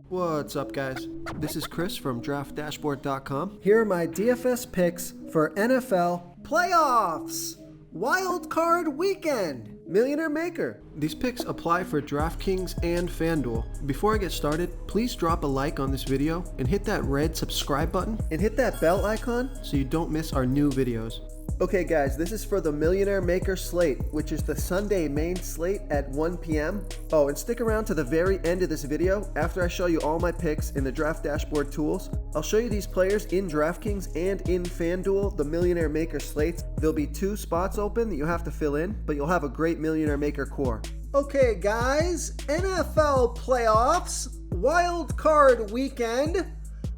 What's up, guys? This is Chris from DraftDashboard.com. Here are my DFS picks for NFL playoffs. Wild Card Weekend. Millionaire Maker. These picks apply for DraftKings and FanDuel. Before I get started, please drop a like on this video and hit that red subscribe button And hit that bell icon so you don't miss our new videos. Okay guys, this is for the Millionaire Maker slate, which is the Sunday main slate at 1 p.m. Oh, and stick around to the very end of this video. After I show you all my picks in the Draft Dashboard tools, I'll show you these players in DraftKings and in FanDuel, the Millionaire Maker slates. There'll be 2 spots open that you have to fill in, but you'll have a great Millionaire Maker core. Okay guys, NFL playoffs, Wild Card Weekend.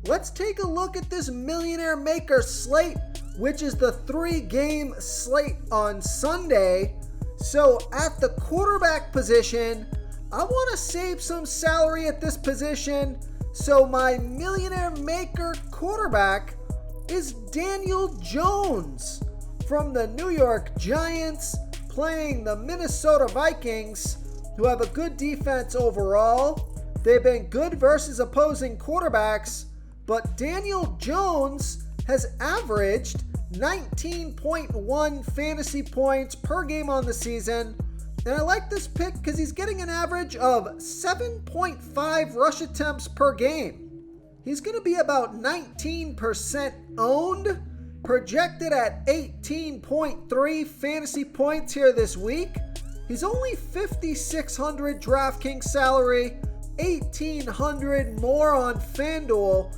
Let's take a look at this Millionaire Maker slate, which is the 3-game slate on Sunday. So at the quarterback position, I want to save some salary at this position. So my Millionaire Maker quarterback is Daniel Jones from the New York Giants, playing the Minnesota Vikings, who have a good defense overall. They've been good versus opposing quarterbacks, but Daniel Jones has averaged 19.1 fantasy points per game on the season. And I like this pick because he's getting an average of 7.5 rush attempts per game. He's going to be about 19% owned, projected at 18.3 fantasy points here this week. He's only 5,600 DraftKings salary, 1,800 more on FanDuel.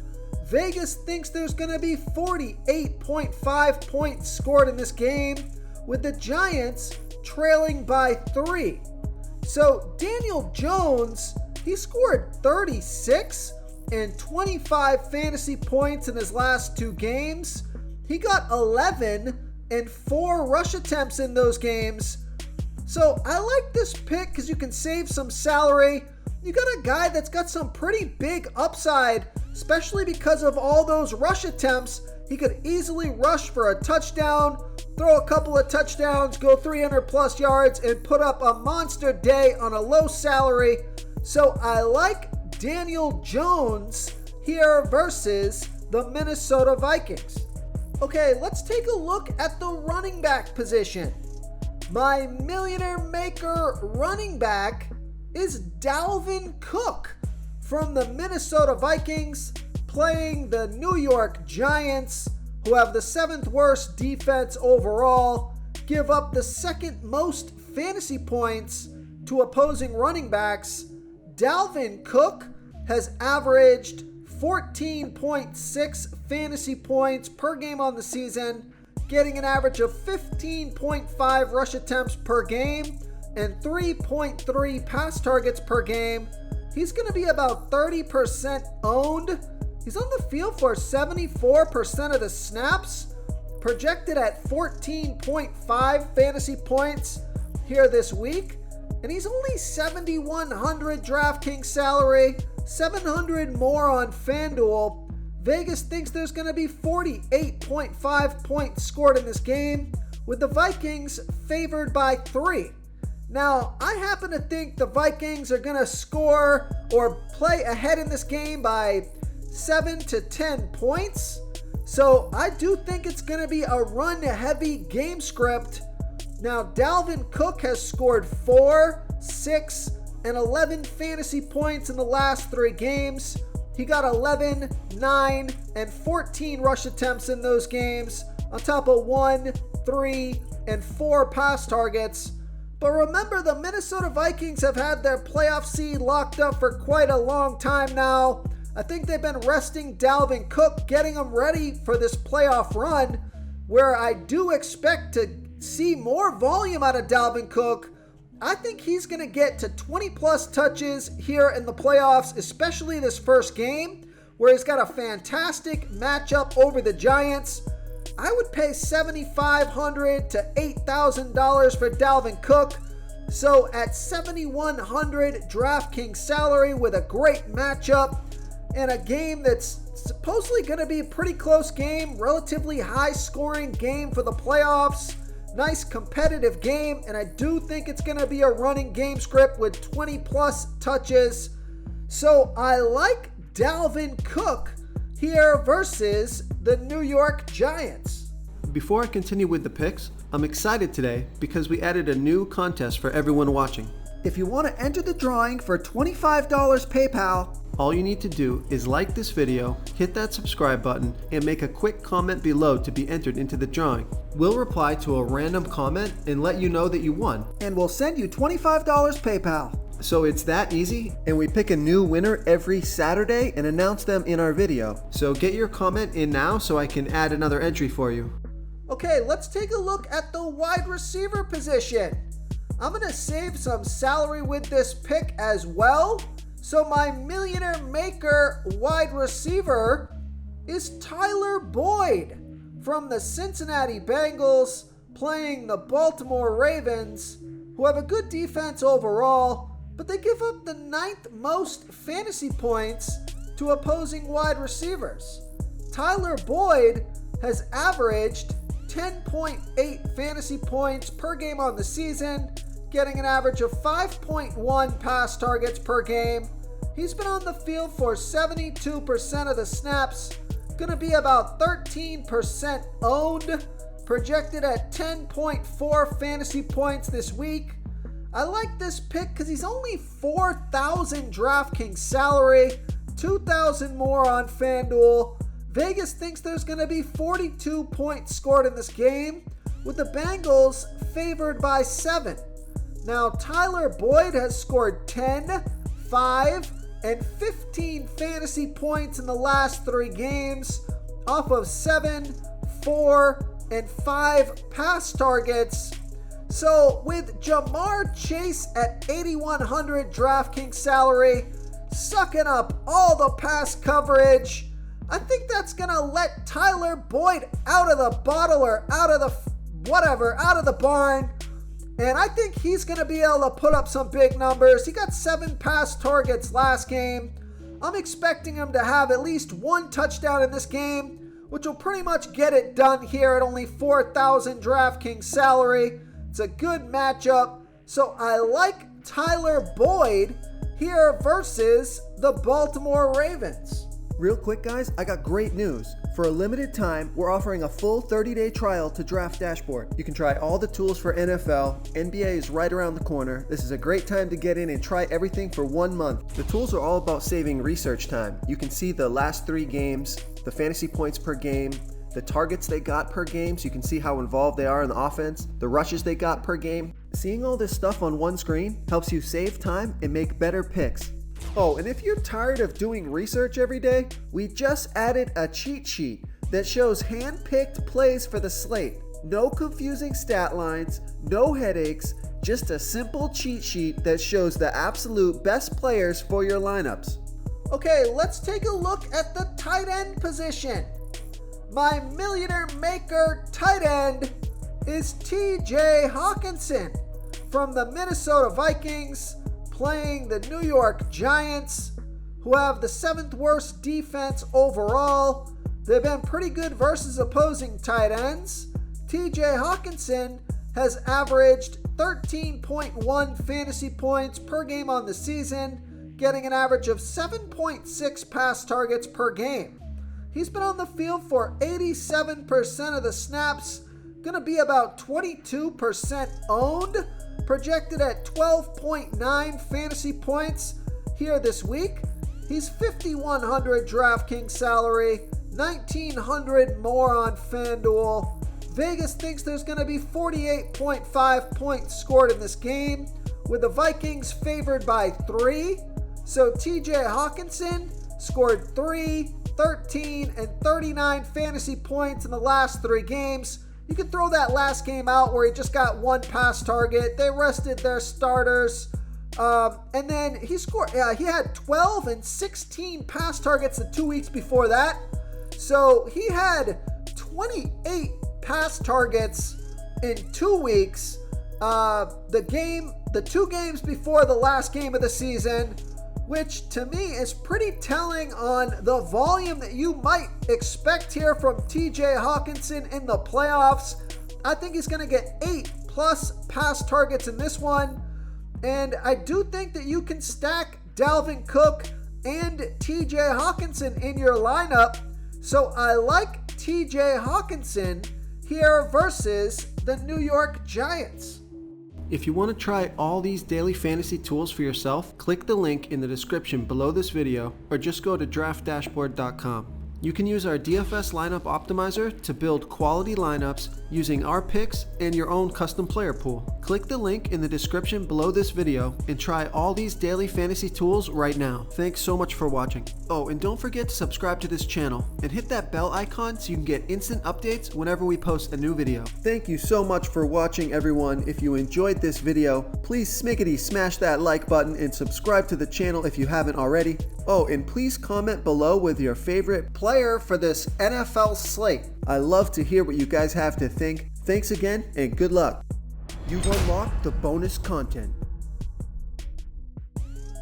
Vegas thinks there's going to be 48.5 points scored in this game, with the Giants trailing by 3. So Daniel Jones, he scored 36 and 25 fantasy points in his last 2 games. He got 11 and 4 rush attempts in those games. So I like this pick because you can save some salary. You got a guy that's got some pretty big upside, especially because of all those rush attempts. He could easily rush for a touchdown, throw a couple of touchdowns, go 300 plus yards, and put up a monster day on a low salary. So I like Daniel Jones here versus the Minnesota Vikings. Okay, let's take a look at the running back position. My Millionaire Maker running back is Dalvin Cook from the Minnesota Vikings, playing the New York Giants, who have the 7th worst defense overall, give up the 2nd most fantasy points to opposing running backs. Dalvin Cook has averaged 14.6 fantasy points per game on the season, getting an average of 15.5 rush attempts per game and 3.3 pass targets per game. He's going to be about 30% owned. He's on the field for 74% of the snaps, projected at 14.5 fantasy points here this week. And he's only 7,100 DraftKings salary, 700 more on FanDuel. Vegas thinks there's going to be 48.5 points scored in this game, with the Vikings favored by 3. Now, I happen to think the Vikings are going to score or play ahead in this game by 7 to 10 points. So I do think it's going to be a run-heavy game script. Now, Dalvin Cook has scored 4, 6, and 11 fantasy points in the last 3 games. He got 11, 9, and 14 rush attempts in those games, on top of 1, 3, and 4 pass targets. But remember, the Minnesota Vikings have had their playoff seed locked up for quite a long time now. I think they've been resting Dalvin Cook, getting him ready for this playoff run, where I do expect to see more volume out of Dalvin Cook. I think he's going to get to 20 plus touches here in the playoffs, especially this first game, where he's got a fantastic matchup over the Giants. I would pay $7,500 to $8,000 for Dalvin Cook. So at 7,100 DraftKings salary with a great matchup and a game that's supposedly going to be a pretty close game, relatively high scoring game for the playoffs. Nice competitive game, and I do think it's going to be a running game script with 20 plus touches. So I like Dalvin Cook here versus the New York Giants. Before I continue with the picks, I'm excited today because we added a new contest for everyone watching. If you want to enter the drawing for $25 PayPal, all you need to do is like this video, hit that subscribe button, and make a quick comment below to be entered into the drawing. We'll reply to a random comment and let you know that you won. And we'll send you $25 PayPal. So it's that easy, and we pick a new winner every Saturday and announce them in our video. So get your comment in now so I can add another entry for you. Okay, let's take a look at the wide receiver position. I'm going to save some salary with this pick as well. So my Millionaire Maker wide receiver is Tyler Boyd from the Cincinnati Bengals, playing the Baltimore Ravens, who have a good defense overall, but they give up the 9th most fantasy points to opposing wide receivers. Tyler Boyd has averaged 10.8 fantasy points per game on the season, getting an average of 5.1 pass targets per game. He's been on the field for 72% of the snaps, going to be about 13% owned, projected at 10.4 fantasy points this week. I like this pick because he's only 4,000 DraftKings salary, 2,000 more on FanDuel. Vegas thinks there's going to be 42 points scored in this game, with the Bengals favored by 7. Now, Tyler Boyd has scored 10, 5, and 15 fantasy points in the last 3 games off of 7, 4, and 5 pass targets. So with Jamar Chase at 8,100 DraftKings salary, sucking up all the pass coverage, I think that's going to let Tyler Boyd out of the bottle or out of the barn. And I think he's going to be able to put up some big numbers. He got 7 pass targets last game. I'm expecting him to have at least 1 touchdown in this game, which will pretty much get it done here at only 4,000 DraftKings salary. It's a good matchup. So I like Tyler Boyd here versus the Baltimore Ravens. Real quick, guys, I got great news. For a limited time, we're offering a full 30-day trial to Draft Dashboard. You can try all the tools for NFL. NBA is right around the corner. This is a great time to get in and try everything for 1 month. The tools are all about saving research time. You can see the last 3 games, the fantasy points per game, the targets they got per game, so you can see how involved they are in the offense, the rushes they got per game. Seeing all this stuff on one screen helps you save time and make better picks. Oh, and if you're tired of doing research every day, we just added a cheat sheet that shows hand-picked plays for the slate. No confusing stat lines, no headaches, just a simple cheat sheet that shows the absolute best players for your lineups. Okay, let's take a look at the tight end position. My Millionaire Maker tight end is TJ Hawkinson from the Minnesota Vikings, playing the New York Giants, who have the 7th worst defense overall. They've been pretty good versus opposing tight ends. TJ Hawkinson has averaged 13.1 fantasy points per game on the season, getting an average of 7.6 pass targets per game. He's been on the field for 87% of the snaps, going to be about 22% owned, projected at 12.9 fantasy points here this week. He's 5,100 DraftKings salary, 1,900 more on FanDuel. Vegas thinks there's going to be 48.5 points scored in this game, with the Vikings favored by 3. So TJ Hawkinson scored 3, 13, and 39 fantasy points in the last 3 games. You can throw that last game out where he just got 1 pass target. They rested their starters. And then he scored. He had 12 and 16 pass targets the 2 weeks before that. So he had 28 pass targets in 2 weeks. The 2 games before the last game of the season, which to me is pretty telling on the volume that you might expect here from TJ Hawkinson in the playoffs. I think he's going to get 8+ pass targets in this one. And I do think that you can stack Dalvin Cook and TJ Hawkinson in your lineup. So I like TJ Hawkinson here versus the New York Giants. If you want to try all these daily fantasy tools for yourself, click the link in the description below this video or just go to draftdashboard.com. You can use our DFS lineup optimizer to build quality lineups using our picks and your own custom player pool. Click the link in the description below this video and try all these daily fantasy tools right now. Thanks so much for watching. Oh, and don't forget to subscribe to this channel and hit that bell icon so you can get instant updates whenever we post a new video. Thank you so much for watching, everyone. If you enjoyed this video, please smash that like button and subscribe to the channel if you haven't already. Oh, and please comment below with your favorite player for this NFL slate. I love to hear what you guys have to think. Thanks again and good luck. You've unlocked the bonus content.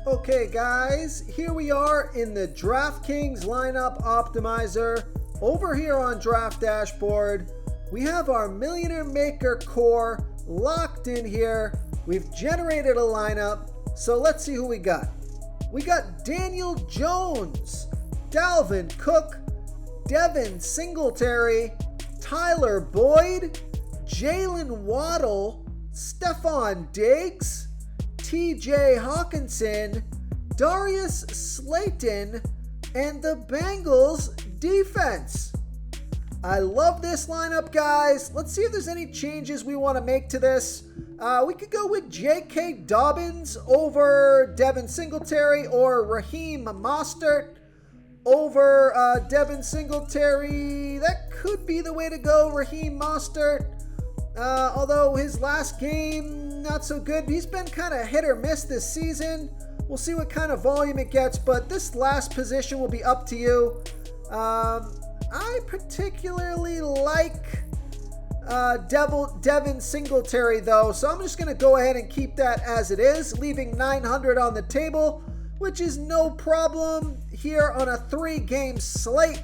Okay guys, here we are in the DraftKings lineup optimizer. Over here on Draft Dashboard, we have our Millionaire Maker core locked in here. We've generated a lineup, so let's see who we got. We got Daniel Jones, Dalvin Cook, Devin Singletary, Tyler Boyd, Jalen Waddle, Stephon Diggs, TJ Hawkinson, Darius Slayton, and the Bengals defense. I love this lineup, guys. Let's see if there's any changes we want to make to this. We could go with J.K. Dobbins over Devin Singletary or Raheem Mostert over Devin Singletary. That could be the way to go, Raheem Mostert. Although his last game, not so good. He's been kind of hit or miss this season. We'll see what kind of volume it gets, but this last position will be up to you. I particularly like Devin Singletary though, so I'm just going to go ahead and keep that as it is, leaving 900 on the table, which is no problem here on a 3-game slate.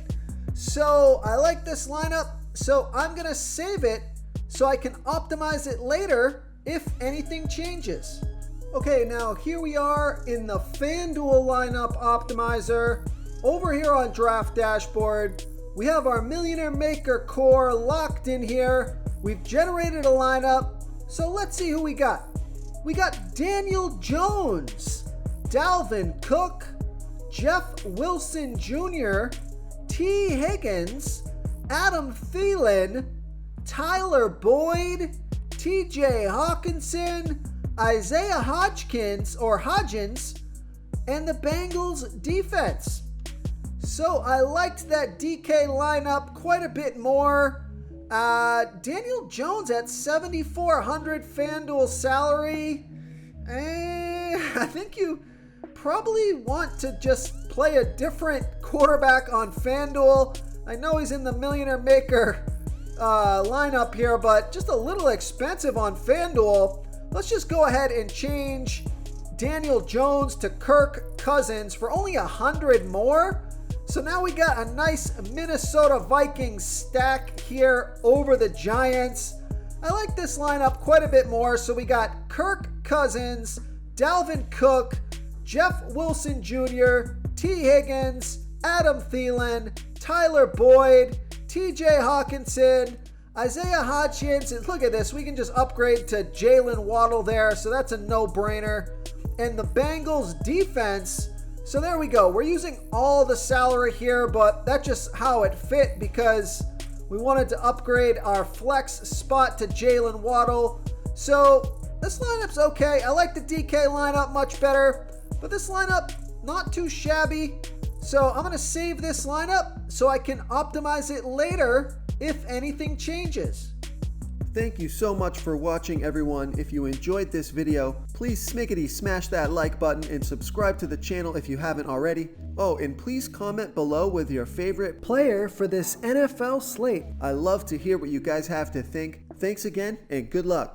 So I like this lineup, so I'm going to save it so I can optimize it later if anything changes. Okay, now here we are in the FanDuel lineup optimizer. Over here on Draft Dashboard, we have our Millionaire Maker core locked in here. We've generated a lineup, so let's see who we got. We got Daniel Jones, Dalvin Cook, Jeff Wilson Jr., T. Higgins, Adam Thielen, Tyler Boyd, TJ Hawkinson, Isaiah Hodgins, and the Bengals defense. So I liked that DK lineup quite a bit more. Daniel Jones at 7,400 FanDuel salary. I think you probably want to just play a different quarterback on FanDuel. I know he's in the Millionaire Maker lineup here, but just a little expensive on FanDuel. Let's just go ahead and change Daniel Jones to Kirk Cousins for only 100 more. So now we got a nice Minnesota Vikings stack here over the Giants. I like this lineup quite a bit more. So we got Kirk Cousins, Dalvin Cook, Jeff Wilson Jr., T. Higgins, Adam Thielen, Tyler Boyd, TJ Hawkinson, Isaiah Hodgins, and look at this, we can just upgrade to Jalen Waddle there, so that's a no-brainer. And the Bengals defense, so there we go. We're using all the salary here, but that's just how it fit because we wanted to upgrade our flex spot to Jalen Waddle. So this lineup's okay. I like the DK lineup much better, but this lineup, not too shabby. So I'm going to save this lineup so I can optimize it later if anything changes. Thank you so much for watching, everyone. If you enjoyed this video, please smash that like button and subscribe to the channel if you haven't already. Oh, and please comment below with your favorite player for this NFL slate. I love to hear what you guys have to think. Thanks again and good luck.